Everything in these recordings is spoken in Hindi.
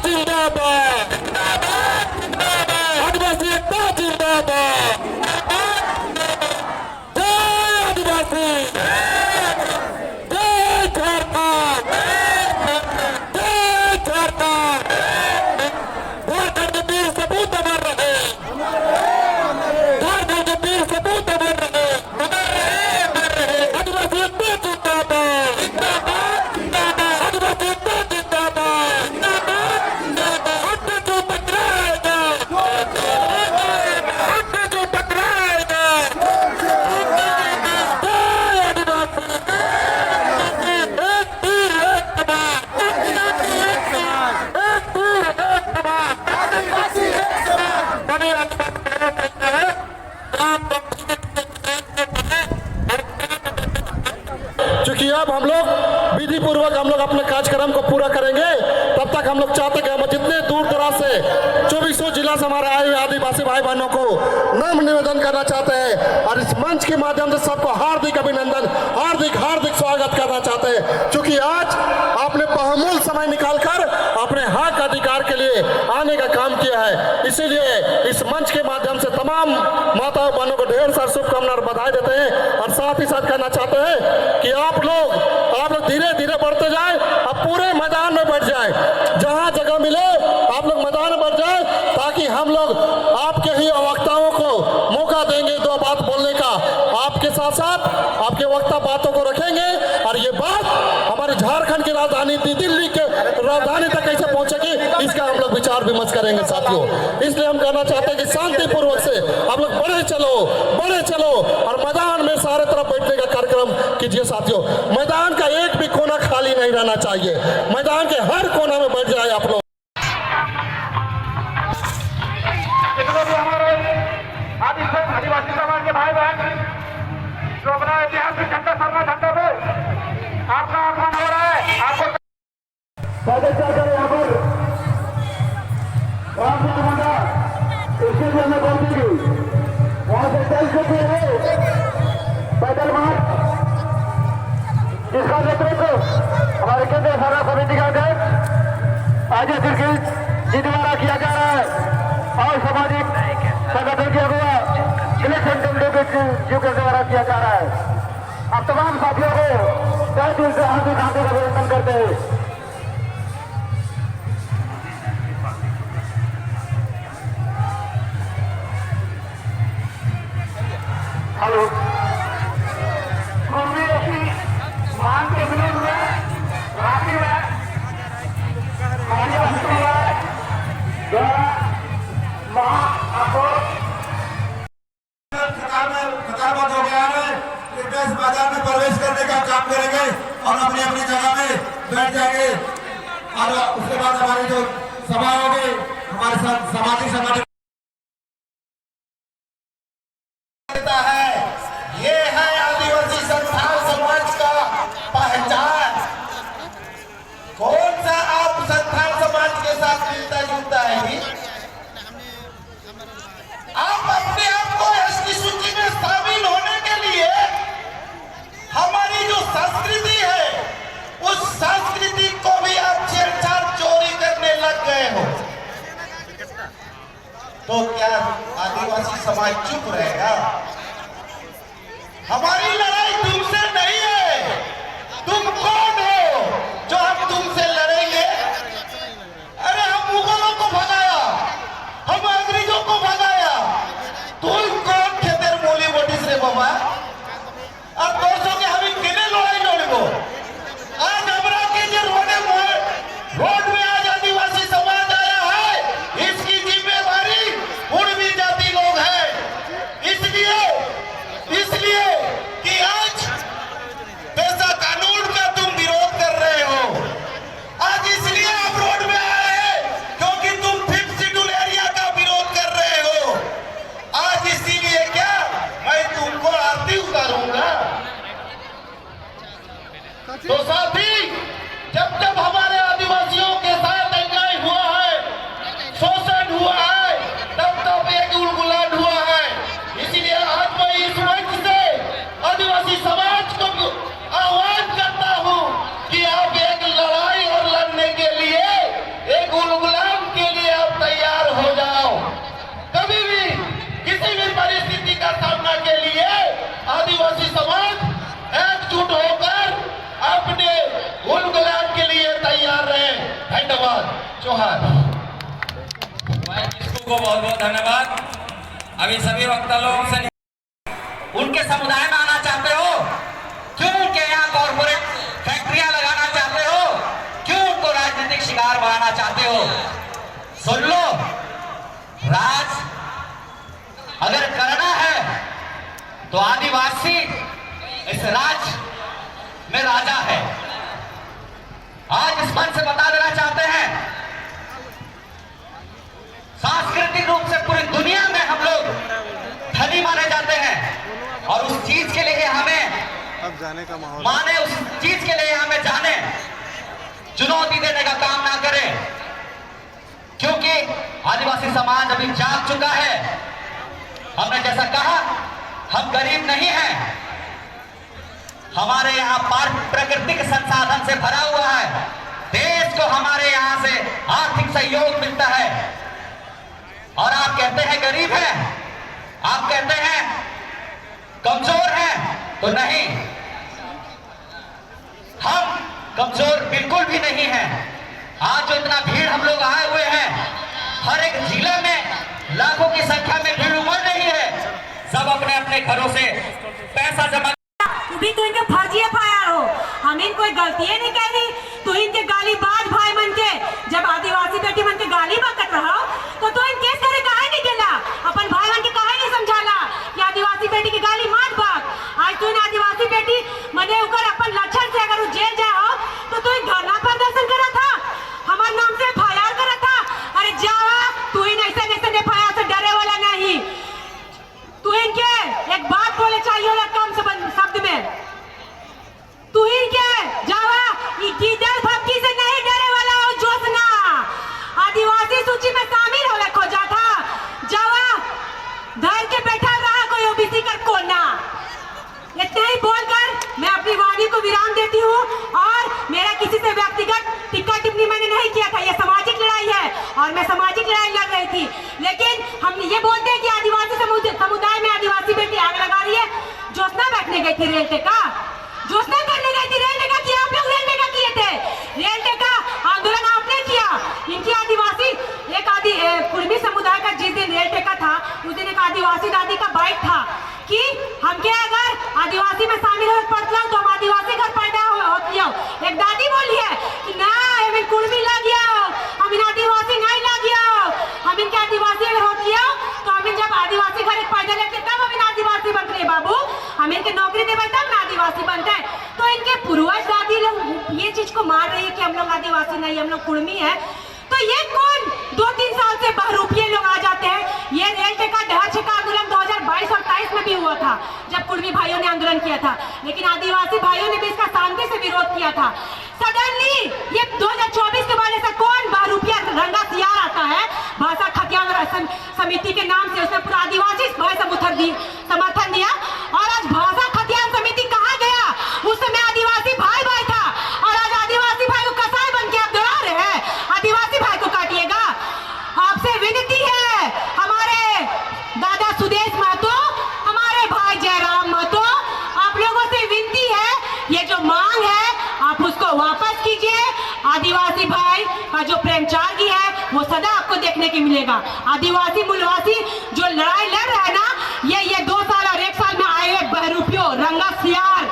जिंदाबाद, आदिवासी एकता जिंदाबाद, जय आदिवासी, जय झारखंड, जय झारखंड, झारखंड के वीर सपूत अमर रहे, झारखंड के वीर सपूत अमर रहे, आदिवासी एकता जिंदाबाद, आदिवासी एकता जिंदाबाद, हट जो टकराएगा, हट जो टकराएगा, जय आदिवासी, एक तीर एक तबाह, एक तीर एक तबाह, कभी चूंकि अब हम लोग विधि पूर्वक हम लोग अपने कार्यक्रम को पूरा करेंगे, तब तक हम लोग चाहते कि हम जितने दूर दराज से 2400 जिला से हमारे आए हुए आदिवासी भाई बहनों को नम्र निवेदन करना चाहते हैं और इस मंच के माध्यम से सबको हार्दिक अभिनंदन, हार्दिक हार्दिक स्वागत करना चाहते हैं। चूंकि आज आपने बहुमूल्य समय निकालकर अपने हक अधिकार के लिए आने का काम किया है, इसीलिए इस मंच के माध्यम से तमाम माताओं बहनों को ढेर सारी शुभकामनाएं और बधाई देते हैं और साथ ही साथ कहना चाहते हैं कि आप लोग धीरे धीरे बढ़ते जाए, अब पूरे मैदान में बढ़ जाए, जहां जगह मिले आप लोग मैदान में बढ़ जाए, ताकि हम लोग आपके ही वक्ताओं को मौका देंगे दो बात बोलने का, आपके साथ साथ आपके वक्ता बातों को रखेंगे और ये बात हमारे झारखंड की राजधानी दिल्ली के राजधानी तक कैसे पहुंचेगी इसका हम लोग विचार विमर्श करेंगे साथियों। इसलिए हम कहना चाहते हैं कि शांतिपूर्वक से आप लोग बढ़े चलो और मैदान में सारे तरफ बैठने का कार्यक्रम कीजिए साथियों। मैदान का एक भी कोना खाली नहीं रहना चाहिए, मैदान के हर कोना में बैठ जाए आप लोग। आदिवासी समाज के भाई बहन जो अपना ऐतिहासिक झंडा सरना झंडा पे आपका आगमन हो रहा है, आपको यहाँ पर में पहुंचेगी, वहां से चल चुके हैं पैदल मार्च, जिसका नेतृत्व हमारे केंद्रीय सेना समिति का अध्यक्ष अजय तिर्की जी द्वारा किया जा रहा है और सामाजिक संगठन के अगुआ जी के द्वारा किया जा रहा है। अब तमाम साथियों को तहे दिल से हार्दिक हार्दिक अभिनंदन करते हैं। हेलो मान के विरोध में राशि में खतरनाक हो गया है कि इस बाजार में प्रवेश करने का काम करेंगे और अपनी अपनी जगह में बैठ जाएंगे और उसके बाद हमारी जो सभा होगी हमारे साथ सामाजिक संगठन है। ये है आदिवासी संथाल समाज का पहचान। कौन सा आप संथाल समाज के साथ मिलता जुलता है? आप अपने आप को एसटी सूची में शामिल होने के लिए हमारी जो संस्कृति है उस संस्कृति को भी आप छेड़छाड़ चोरी करने लग गए हो, तो क्या आदिवासी समाज चुप रहेगा? हमारी लड़ाई तुमसे नहीं है। तुम कौन हो जो हम तुमसे लड़ेंगे? अरे हम मुगलों को भगाया, हम अंग्रेजों को भगाया, तुम कौन थे तेरे मोली बोटी से बाबा? अब दोस्तों के हमें किने लड़ाई लड़बो? आज हमरा के जो रोड में आज आदिवासी समाज आया है, इसकी जिम्मेवारी पूर्वी जाति लोग है। इसलिए कि आज पैसा कानून का तुम विरोध कर रहे हो। आज इसलिए आप रोड में आए हैं क्योंकि तुम 5th शेड्यूल एरिया का विरोध कर रहे हो। आज इसीलिए क्या मैं तुमको आरती उतारूंगा। तो साथी, जब जब हमारे आदिवासियों के साथ अन्याय हुआ है, शोषण हुआ है, तब तब एक उलगुलाट हुआ है। इसीलिए आज मैं इस मंच से आदिवासी समाज को आह्वान करता हूं कि आप एक लड़ाई और लड़ने के लिए एक उलगुलाट जोहार। भाई किस्कू को बहुत बहुत धन्यवाद। अभी सभी वक्ता लोगों से उनके समुदाय में आना चाहते हो, क्यों उनके यहाँ कॉर्पोरेट फैक्ट्रियां लगाना चाहते हो, क्यों उनको राजनीतिक शिकार बनाना चाहते हो? सुन लो, राज अगर करना है तो आदिवासी इस राज में राजा है। आज इस मंच से बता देना चाहते हैं, सांस्कृतिक रूप से पूरी दुनिया में हम लोग धनी माने जाते हैं और उस चीज के लिए हमें अब जाने का माहौल माने, उस चीज के लिए हमें जाने, चुनौती देने का काम ना करें, क्योंकि आदिवासी समाज अभी जाग चुका है। हमने जैसा कहा, हम गरीब नहीं हैं, हमारे यहाँ प्राकृतिक संसाधन से भरा हुआ है, देश को हमारे यहाँ से आर्थिक सहयोग मिलता है। और आप कहते हैं गरीब हैं, आप कहते हैं कमजोर हैं, तो नहीं, हम कमजोर बिल्कुल भी नहीं हैं। आज जो इतना भीड़ हम लोग आए हुए हैं, हर एक जिले में लाखों की संख्या में भीड़ उमड़ रही है, सब अपने अपने घरों से पैसा जमा। भी तो इनके फर्जी एफआईआर हो, हम इन कोई गलती नहीं कह रही, तो इनके गाली बाज भाई मन के जब आदिवासी बेटी मन के गाली बकत रहा तो इन केस करे काहे नहीं केला, अपन भाई मन के काहे नहीं समझाला कि आदिवासी बेटी की गाली मत बक। आज तू इन आदिवासी बेटी मने उकर अपन लक्षण से अगर जेल जाए हो तो इन धरना प्रदर्शन करा था, हमारे नाम से एफआईआर करा था। अरे जावा, तू इन ऐसे एफआईआर से डरे वाला नहीं, तू इनके एक बात बोले चाहिए वाला कम शब्द में, तू इनके जावा गीदड़ भक्ति से नहीं डरे वाला हो, जोशना आदिवासी सूची में शामिल होवे खोजा था, जावा धर के बैठा रहा कोई ओबीसी कर कोना। इतना ही बोलकर मैं अपनी वाणी को विराम देती हूँ और मेरा किसी से व्यक्तिगत टिक्का टिप्पणी मैंने नहीं किया था, यह सामाजिक लड़ाई है और मैं सामाजिक लड़ाई लड़ रही थी। लेकिन हम ये बोलते हैं कि आदिवासी समुदाय में आदिवासी बेटी आग लगा रही है। जोशना बैठने गई थी रेल टेका, जोशना करने गई थी रेल टेका, किया आप लोग रेल टेका किए थे, रेल टेका आंदोलन आपने किया। इनकी आदिवासी एक कुर्मी समुदाय का जिस दिन रेल टेका था उस दिन एक आदिवासी दादी का बाइट था कि हमके अगर आदिवासी में शामिल हो पड़ता तो हम आदिवासी घर पैदा होती हो। एक दादी बोली है कि ना हमें कुर्मी लग गया, हम इन आदिवासी नहीं लग गया, हम इनके आदिवासी अगर होती हो तो हम जब आदिवासी घर पैदा लेते तब हम इन आदिवासी बनते हैं बाबू, हम इनके नौकरी देवे तब ना आदिवासी बनते हैं। तो इनके पूर्वज दादी लोग ये चीज को मार रही है कि हम लोग आदिवासी नहीं, हम लोग कुर्मी है। तो ये कौन 2-3 साल से बहरूपिये लोग आ जाते हैं। ये रेल टेका डहर छेका आंदोलन 2022 और 23 में भी हुआ था जब कुर्मी भाइयों ने आंदोलन किया था, लेकिन आदिवासी भाइयों ने भी इसका शांति से विरोध किया था। सडनली ये 2024 के बाद ऐसा कौन बहरूपिया रंगा सियार आता है भाषा खतियान समिति के नाम से, उसने पूरा आदिवासी भाई समर्थन दिया और आज भाषा खतियान समिति कहाँ गया? उस समय आदिवासी भाई भाई था और आज आदिवासी भाई को कसाई बन के आप दौड़ा रहे हैं, आदिवासी भाई को काटिएगा। आपसे विनती है हमारे दादा सुदेश महतो, हमारे भाई जयराम महतो, आप लोगों से विनती है, ये जो मांग है आप उसको वापस कीजिए। आदिवासी भाई का जो प्रेमचार्गी है वो सदा आपको देखने को मिलेगा। आदिवासी मूलवासी जो लड़ाई लड़ रहा है ना, ये 2 साल और 1 साल में आए हुए बहरूपियों रंगा सियार,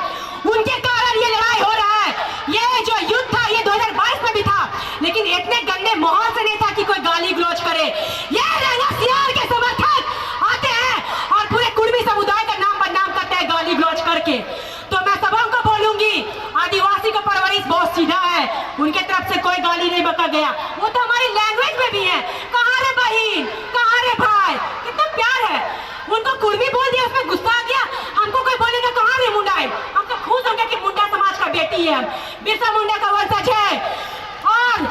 उनके कारण ये लड़ाई हो रहा है। ये जो युद्ध था ये 2022 में भी था, लेकिन इतने गंदे माहौल से नहीं था कि कोई गाली गलौज करे। ये रंगा सियार के समर्थक आते हैं और पूरे कुर्मी समुदाय का नाम बदनाम करते हैं गाली गलौज करके। तो मैं सबों को बोलूंगी, आदिवासी का परवरिश बहुत सीधा है, उनके तरफ से कोई गाली नहीं बका गया, वो तो हमारी लैंग्वेज में भी है। कहाँ रे बहन, कहाँ रे भाई, कितना प्यार है। उनको कुर्मी बोल दिया, उसमें गुस्सा आ गया, हमको कोई बोलेगा कहाँ रे मुंडा है, हम तो खुश होंगे कि मुंडा समाज का बेटी है, बिरसा मुंडा का वंशज है और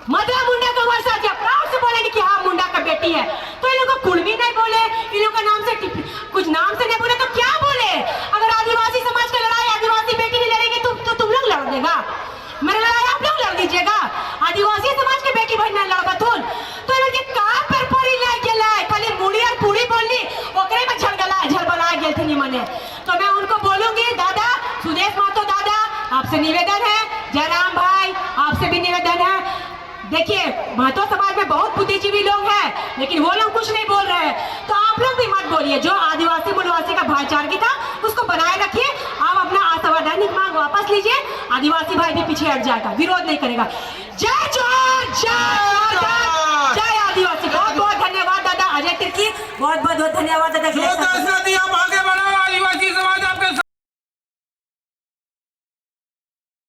मदरा मुंडा का वंशज है, प्राउड से बोलेंगे कि हाँ मुंडा का बेटी है। तो इन लोगों को कुर्मी नहीं बोले, इन लोगों का नाम से कुछ नाम से नहीं बोले तो क्या बोले? अगर आदिवासी समाज की लड़ाई आदिवासी बेटी नहीं लड़ेगी तो तुम लोग लड़ देगा, मेरी लड़ाई आप लोग लड़ दीजिएगा। आदिवासी समाज के बेटी बहन नहीं लड़बा तो इनके कार पर परी लाग गेला है, खाली मुड़ी और पूरी बोलनी ओकरे में झड़बला गेल थी मने। तो मैं उनको बोलूंगी, दादा सुदेश महतो दादा, आपसे निवेदन है, जयराम भाई आपसे भी निवेदन है, देखिए महतो समाज में बहुत बुद्धिजीवी लोग हैं, लेकिन वो लोग कुछ नहीं बोल रहे हैं, तो आप लोग भी मत बोलिए। जो आदिवासी मूलवासी का भाईचारगी था उसको बनाए रखिए। आप अपना असंवैधानिक मांग वापस लीजिए, आदिवासी भाई भी पीछे हट जाएगा, विरोध नहीं करेगा। जय जोहार, जय भारत, जय आदिवासी। बहुत बहुत धन्यवाद दादा अजय तिर्की, बहुत बहुत धन्यवाद दादा। आगे बढ़ाओ आदिवासी समाज